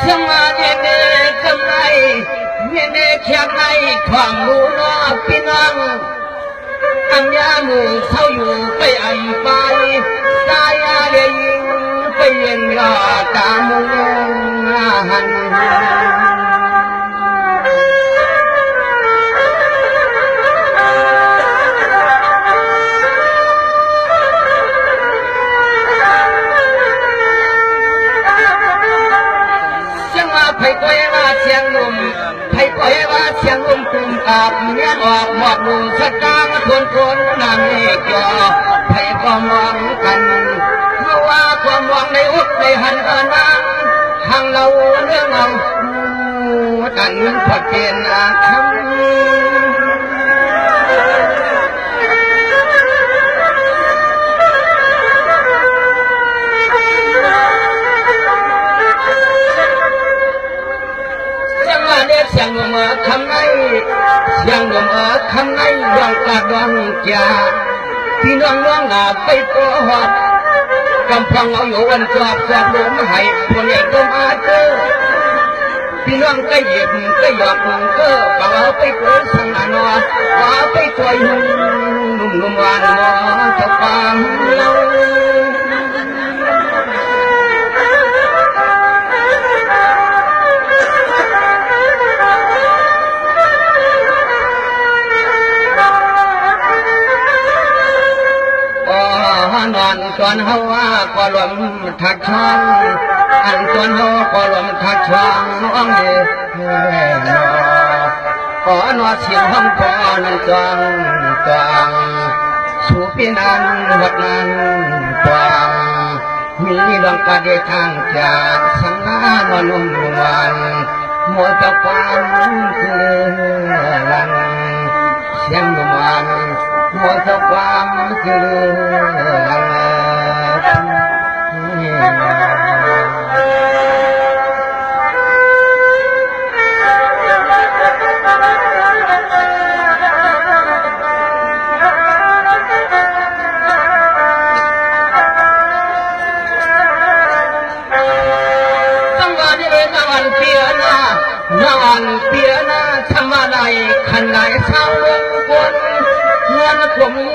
Sâm nghe nghe câm này nghe nghe khéo này thoảng lũ nó pin năng anh ya mù sao dù bay anh bay ta ya để bay yên là cả mù hành phải quay ra chiang lùm phải quay ra chiang lùm cùng cạp nhé ngọt ngọt lùm sắc cam thôn thôn nàng nghe cho phải có mong cần hoa có mongในอุดในหันกันนั้นhàng lâu nước ngầm tận Phật tiền thăm Siang ngom ở khăm nay, siang ngom ở khăm nay, đoàn cả đoàn cha, phi đoàn đoàn là bay có hoạt, cầm phong áo nhũ anh chọp chọp đốm hay, buồn nhẹ đốm á cơ, phi đoàn cây diệp cây giọt cơ, bảo áo bay có sang là nó, áo bay coi nung nung hoàn nó cho bằng lâu. Nón con hâu có lầm thật choang ăn con hâu có lầm thật choang nó nghe nó có nó xiêm hông có nó choang choang số biên ăn vật ăn choang mi đồng ca để thang trà sáng na nó lùng loạn mua cho quan cứ lăn xem loạn mua cho quan cứ nón phía na tham lại khăn lại sao quân nón của mình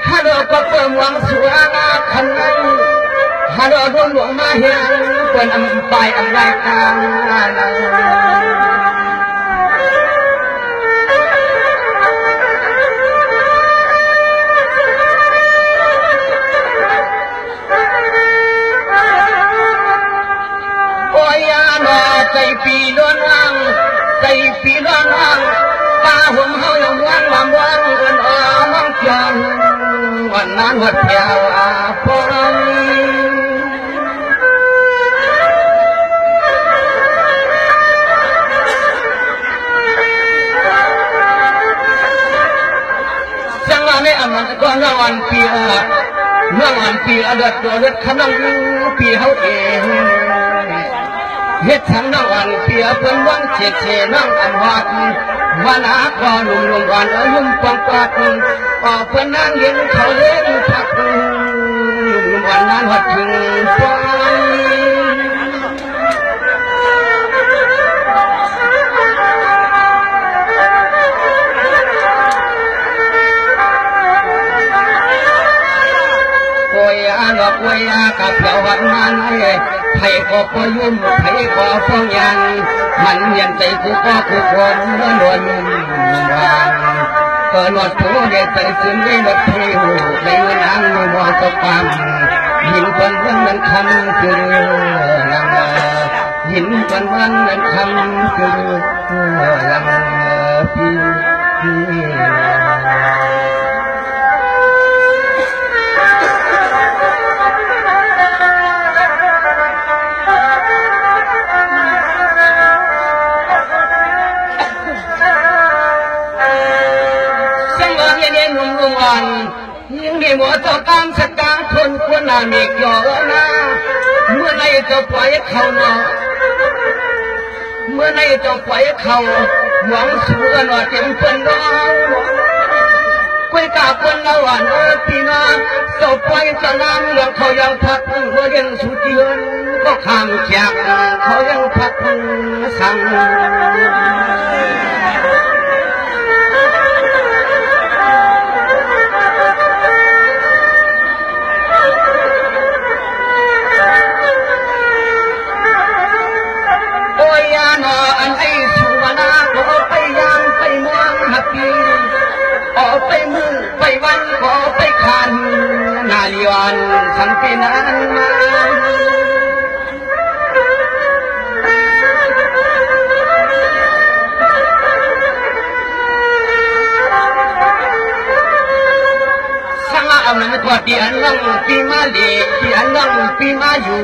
hà nội có cơm hoàng sủa na khăn lại hà nội luôn luôn ma hiền quân âm bài âm lại càng cây pì loan hoang ta hôm hao lòng hoang làm hoang gần ở mong tròn hoàn nan hoạt theo phong chẳng là mấy anh con nó ăn pì đợt khăn năng pì hậu hết tháng năm ăn phía quân quân chè năm ăn hoạt văn á có lùng lùng hoàn ở lùng quang quạt ở quân ăn yên khẩu lên thật lùng lùng hoàn ăn hoạt chừng quang quay cà phèo hoạt man này thầy có yum thầy có phong nhàn mạnh nhận tay của con nó luôn vàng cờ luật phố để tay xuyên để luật theo lấy nguyên ăn người mò tóc bàm nhìn con vẫn đang khăm cứ làm nhìn con vẫn đang khăm cứ làm những điều mua cho tam sắc cá thôn quân là miệt gió na mưa nay cho quái khâu nó mưa nay cho quái khâu mong xưa nó tìm phân đó ไปกาคนละวันพี่น้องเจ้าปล่อยจะน้ำเรื่องเขายังพักหัวยังสุดเยือนก็ข้ามแขกเขายังพักสั่งโอ้ยยาหนออันไอ้สุวรรณขอไปยามไปมองหักปีขอไปมือไปวันขอไปคันนาลีวันสังเกตนั้นมาสังอามันกว่าที่อันลังปีมาเลีที่อันลังปีมาอยู่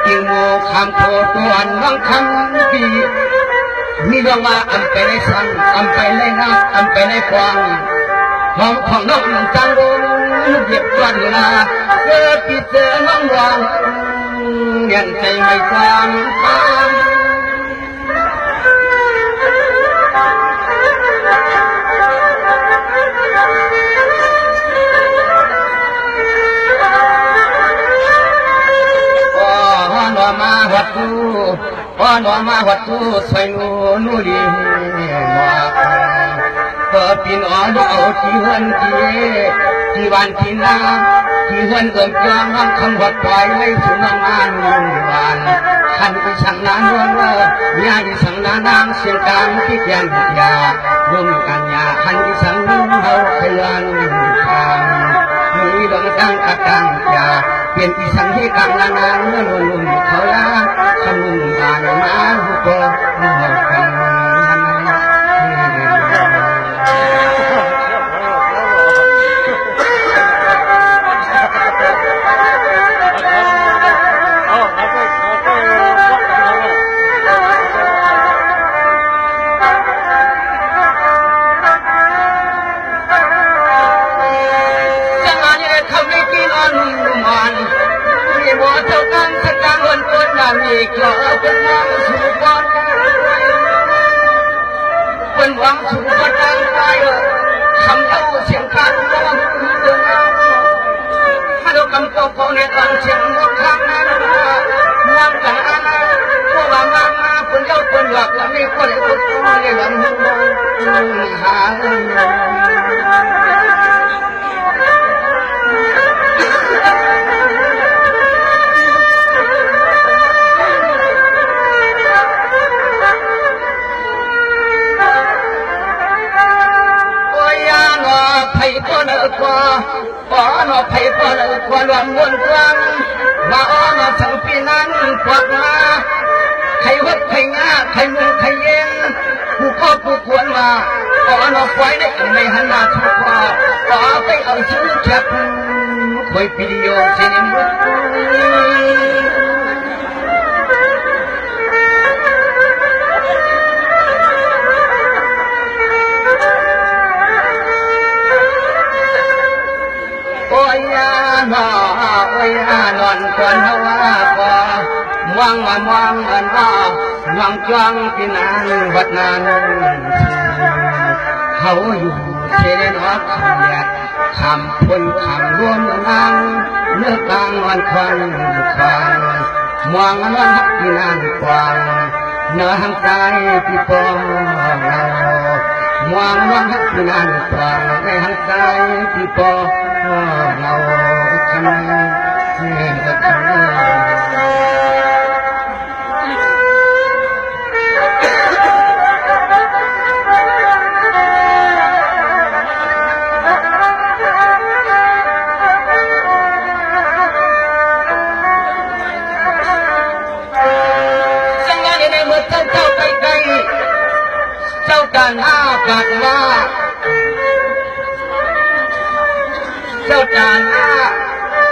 อิงโมคำโคตัวอันลังคำปีมีเรื่องว่าอันไปในสังอันไปในน้ำอันไปในกวางห้องของน้องจังลงเย็บวันนาเจอปีเจอน้องรองเงียนใจไม่ความฟังหนอมาหัดกูหนอมาหัดกูสวยนูลีหนอเปิดปีนอ๋อดูเอาที่หันที่วันที่นาที่หันเอิ่มกลางน้ำคำหัดปล่อยไม่สุนังงานวันขันไปสั่งนานวันยาที่สั่งนานน้ำเสียงกลางที่แกนยาร่วมกันยาขันที่สั่งนุ่งเฮาขยันทำมือดวงตั้งกระตังยาเปลี่ยนอีสังที่กลางนานเมื่อนุ่นเขาละขมุนบานมาหุบกันมีกลัวเป็นหวังสู่บอลเป็นหวังสู่บอลทางใจคำเล่าเสียงการร้องเดินมาดูคำโตโกในตอนเสียงนกข้างนั้นมองกันพวกว่ามาคนเจ้าคนหลักแล้วไม่คนใดคนตัวในหลังหาไผ่ก็เลิกกว่าอ๋อหนอไผ่ก็เลิกกว่าหลวนวนกลางว่าอ๋อหนอสังปีนั้นกว่ามาไข่วัดไข่งาไข่มือไข่เย็นผู้ก็ผู้ควรมาอ๋อหนอไฟได้ในหันหน้าทุกว่าอ๋อไปเอาชื่อจับคอยพิโยเสียงมือโอ้ยนอนก่อนว่าพอมองอันมองจ้องที่นานวัดนานเขาอยู่เชนอเขียดคำพ้นคำรวมนางเนื้อกลางวันควันมองอันวันฮักที่นานกว่าเนื้อหังใจที่ปองเรามองวันฮักที่นานกว่าในหังใจที่ปองเราทำเจ้าการหน้ากัดว่าเจ้าจานหน้า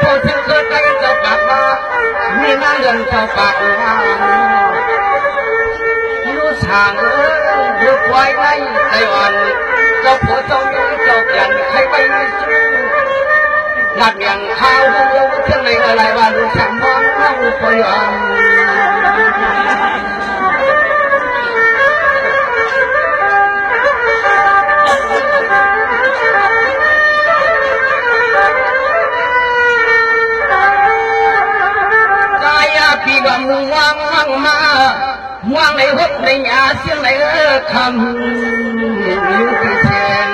พอถึงเคยไปเจ้ากัดว่ามีหน้าเรื่องเจ้ากัดว่ารู้ทางดูไว้ในไต้หวันเจ้าผัวเจ้าเมียเจ้าเปลี่ยนใครไปซื้อหลักอย่างข้าวเรื่องเรื่องในอะไรว่ารู้ทางมองเข้าพยายาม ยอมม่วงมาม่วงในหดในยาเสียงในคำอยู่ที่แสน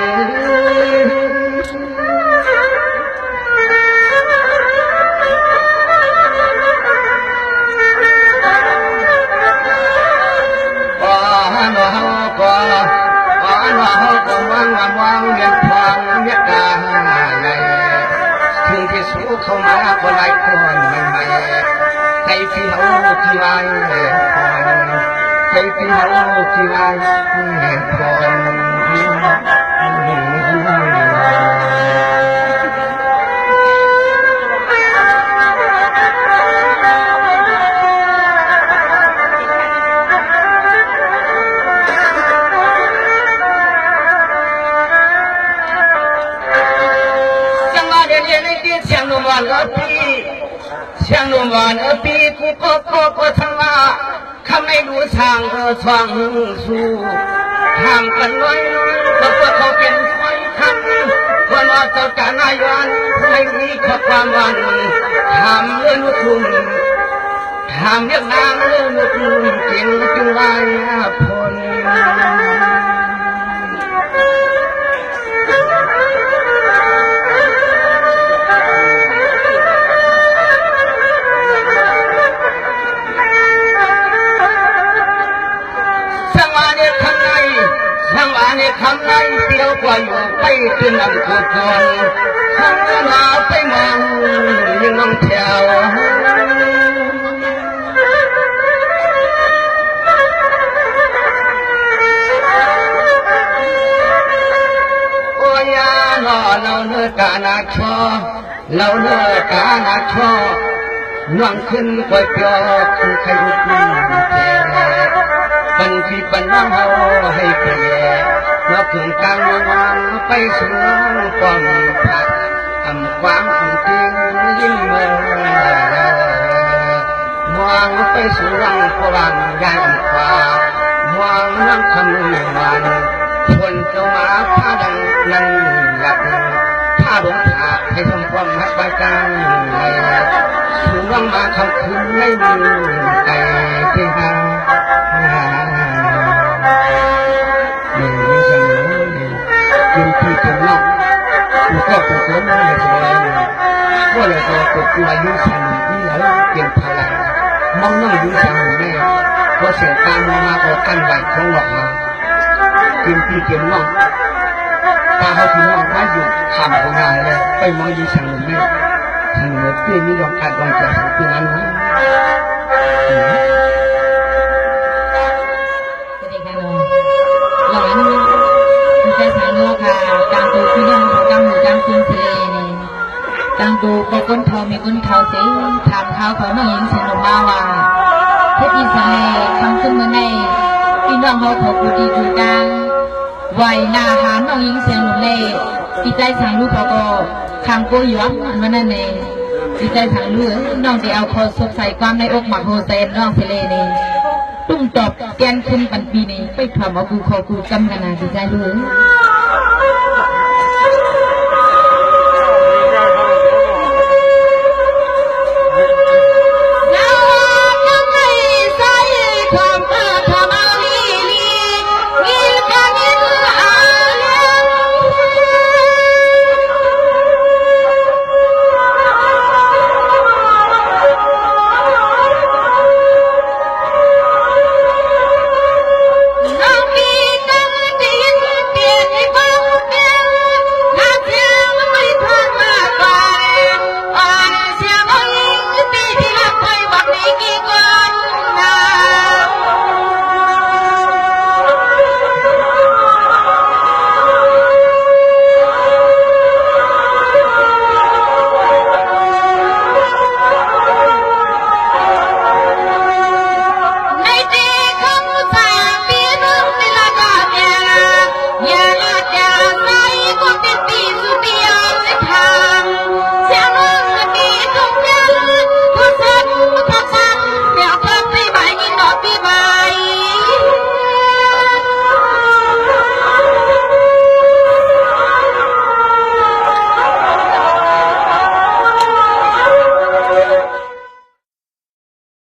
มองเรียนทองเรียกกาใหญ่ถึงที่สู้เข้ามาก็ไล่คนใหม่ๆให้พี่เขาที่ไว้ให้พี่เขาที่ไว้像罗马尔比，像罗马尔比，个他妈，看那路上的窗树，ทำกันน้อยก็เขาเป็นคอยทำคนว่าจะการนายวันไม่มีข้อความวันทำเรื่องทุ่มทำเรื่องนางเรื่องทุ่มเก่งจึงไว้พลทำไรเสียวกว่าอยู่ไปขึ้นลำตัวคนข้างหน้าไปมองยังน้องแถวโอ้ยเราเนื้อกานาชอเราเนื้อกานาชอน้องขึ้นกว่าเปียกคือใครรู้ปันที่ปันน้องเฮาให้เพียเราถึงกลางวันไปสู่ความผัดทำความจริงยิ่งเมื่อมองไปสู่รังพวังยันฟ้ามองนั่งคำนึงวันคนเจ้ามาพาดังนั่งหลับพาหลงผาให้ทำความหักใบกลางสู่รังมาคำคืนไม่มีใจที่หากินที่เป็นนอกก็เป็นตัวน้อยเลยก็เลยตัวตัวยุ่งสันนี่แล้วเปลี่ยนพลังมองน้องยุ่งสันแม่ก็เสียงตามมาก็กันไหวของหลอกมากินที่เป็นนอกตาเขาที่นอกไม่อยู่ทำของงานเลยไปมองยุ่งสันแม่ทางเหนือที่นี่ยอมการวางใจที่นั้นนะการดูพี่น้องของกำหนูจังคืนทะเลนี่การดูก็ก้นทองมีก้นเขาเสียถามเขาเขาน้องหญิงเสนอมาว่าเทศอีสานคำขึ้นมาในพี่น้องเขาขอกูดีดูกลางไหวนาหาน้องหญิงเสียงหนุ่มเล่ดีใจสั่งลูกเขาก็คำโกยวันมันนั่นเองดีใจสั่งลูกน้องจะเอาคอสดใส่ความในอกหมักโฮเซนน้องทะเลนี่ตุ้งตอบแกนขึ้นปันปีนี้ไปถามว่ากูขอกูกำกันนะดีใจลูก